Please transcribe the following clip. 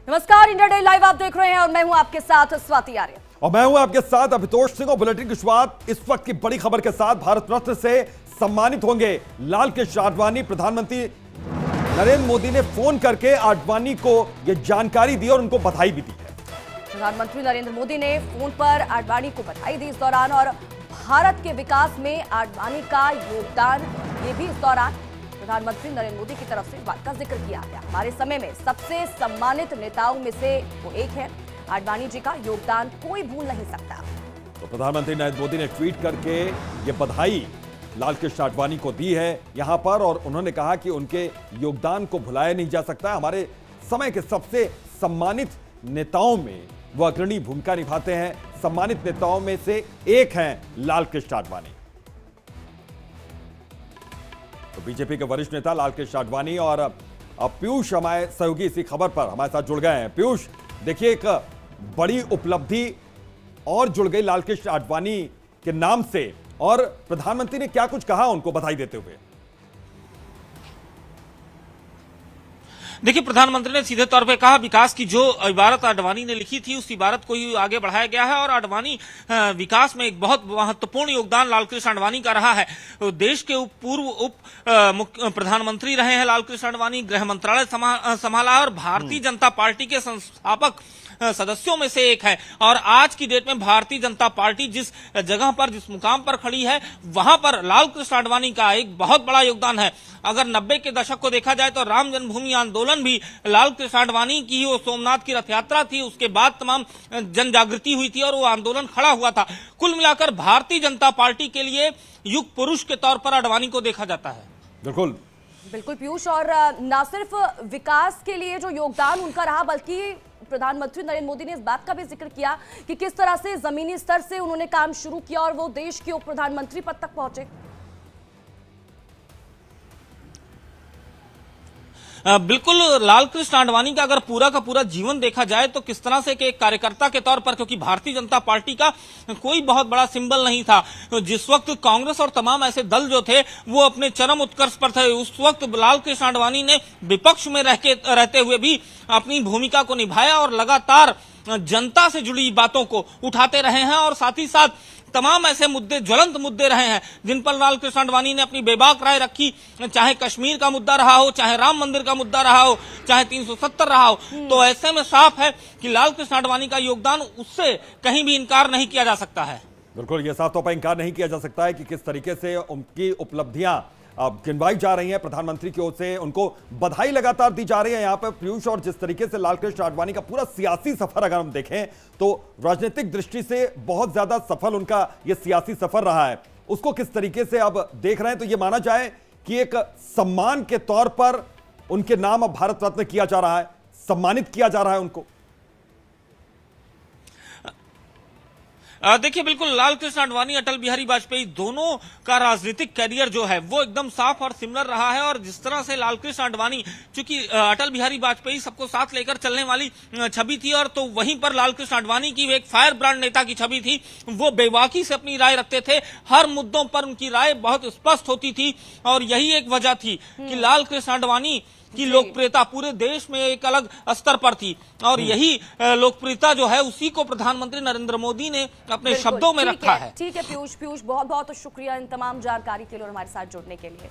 नमस्कार, India day live आप देख रहे हैं और मैं हूं आपके साथ स्वाति आर्य और मैं हूं आपके साथ अभितोष सिंह। और बुलेटिन की शुरुआत इस वक्त की बड़ी खबर के साथ। भारत रत्न से सम्मानित होंगे लाल कृष्ण आडवाणी। प्रधानमंत्री नरेंद्र मोदी ने फोन करके आडवाणी को यह जानकारी दी और उनको बधाई भी दी है। प्रधानमंत्री नरेंद्र मोदी ने फोन पर आडवाणी को बधाई दी इस दौरान, और भारत के विकास में आडवाणी का योगदान ये भी इस दौरान प्रधानमंत्री नरेंद्र मोदी की तरफ से इस बात का जिक्र किया गया। हमारे समय में सबसे सम्मानित नेताओं में से वो एक है। आडवाणी जी का योगदान कोई भूल नहीं सकता। तो प्रधानमंत्री नरेंद्र मोदी ने ट्वीट करके ये बधाई लाल कृष्ण आडवाणी को दी है यहां पर, और उन्होंने कहा कि उनके योगदान को भुलाया नहीं जा सकता। हमारे समय के सबसे सम्मानित नेताओं में वो अग्रणी भूमिका निभाते हैं। सम्मानित नेताओं में से एक हैं लाल कृष्ण आडवाणी। तो बीजेपी के वरिष्ठ नेता लाल कृष्ण आडवाणी और पीयूष हमारे सहयोगी इसी खबर पर हमारे साथ जुड़ गए हैं। पीयूष, देखिए एक बड़ी उपलब्धि और जुड़ गई लाल कृष्ण आडवाणी के नाम से, और प्रधानमंत्री ने क्या कुछ कहा उनको बधाई देते हुए? देखिए, प्रधानमंत्री ने सीधे तौर पे कहा विकास की जो इबारत आडवाणी ने लिखी थी उस इबारत को ही आगे बढ़ाया गया है, और आडवाणी विकास में एक बहुत महत्वपूर्ण योगदान लाल कृष्ण आडवाणी का रहा है। देश के पूर्व उप प्रधानमंत्री रहे हैं लाल कृष्ण आडवाणी, गृह मंत्रालय संभाला और भारतीय जनता पार्टी के संस्थापक सदस्यों में से एक है। और आज की डेट में भारतीय जनता पार्टी जिस जगह पर, जिस मुकाम पर खड़ी है, वहां पर लाल कृष्ण आडवाणी का एक बहुत बड़ा योगदान है। अगर 90 के दशक को देखा जाए तो राम जन्मभूमि आंदोलन भी लाल कृष्ण आडवाणी की ही वो सोमनाथ की रथ यात्रा थी, उसके बाद तमाम जन जागृति हुई थी और वो आंदोलन खड़ा हुआ था। कुल मिलाकर भारतीय जनता पार्टी के लिए युग पुरुष के तौर पर आडवाणी को देखा जाता है। बिल्कुल बिल्कुल पीयूष, और न सिर्फ विकास के लिए जो योगदान उनका रहा, बल्कि प्रधानमंत्री नरेंद्र मोदी ने इस बात का भी जिक्र किया कि किस तरह से जमीनी स्तर से उन्होंने काम शुरू किया और वो देश के उप प्रधानमंत्री पद तक पहुंचे। बिल्कुल, लाल कृष्ण आडवाणी का अगर पूरा का पूरा जीवन देखा जाए तो किस तरह से एक कार्यकर्ता के तौर पर, क्योंकि भारतीय जनता पार्टी का कोई बहुत बड़ा सिंबल नहीं था, तो जिस वक्त कांग्रेस और तमाम ऐसे दल जो थे वो अपने चरम उत्कर्ष पर थे, उस वक्त लाल कृष्ण आडवाणी ने विपक्ष में रहते हुए भी अपनी भूमिका को निभाया और लगातार जनता से जुड़ी बातों को उठाते रहे हैं, और साथ ही साथ तमाम ऐसे मुद्दे, ज्वलंत मुद्दे रहे हैं जिन पर लाल कृष्ण आडवाणी ने अपनी बेबाक राय रखी, चाहे कश्मीर का मुद्दा रहा हो, चाहे राम मंदिर का मुद्दा रहा हो, चाहे 370 रहा हो। तो ऐसे में साफ है कि लाल कृष्ण आडवाणी का योगदान, उससे कहीं भी इनकार नहीं किया जा सकता है। बिल्कुल, यह साफ तौर पर इनकार नहीं किया जा सकता है कि किस तरीके से उनकी उपलब्धियां गिनवाई जा रही हैं। प्रधानमंत्री की ओर से उनको बधाई लगातार दी जा रही है यहाँ पर पीयूष। और जिस तरीके से लाल कृष्ण आडवाणी का पूरा सियासी सफर अगर हम देखें तो राजनीतिक दृष्टि से बहुत ज्यादा सफल उनका यह सियासी सफर रहा है। उसको किस तरीके से अब देख रहे हैं, तो यह माना जाए कि एक सम्मान के तौर पर उनके नाम अब भारत रत्न किया जा रहा है, सम्मानित किया जा रहा है उनको। देखिए, बिल्कुल लाल कृष्ण आडवाणी, अटल बिहारी वाजपेयी दोनों का राजनीतिक कैरियर जो है वो एकदम साफ और सिमिलर रहा है। और जिस तरह से लाल कृष्ण आडवाणी, चूंकि अटल बिहारी वाजपेयी सबको साथ लेकर चलने वाली छवि थी, और तो वहीं पर लाल कृष्ण आडवाणी की एक फायर ब्रांड नेता की छवि थी। वो बेबाकी से अपनी राय रखते थे, हर मुद्दों पर उनकी राय बहुत स्पष्ट होती थी, और यही एक वजह थी कि लाल कृष्ण आडवाणी की लोकप्रियता पूरे देश में एक अलग स्तर पर थी। और यही लोकप्रियता जो है उसी को प्रधानमंत्री नरेंद्र मोदी ने अपने शब्दों में रखा है। ठीक है पीयूष, बहुत बहुत शुक्रिया इन तमाम जानकारी के लिए और हमारे साथ जुड़ने के लिए।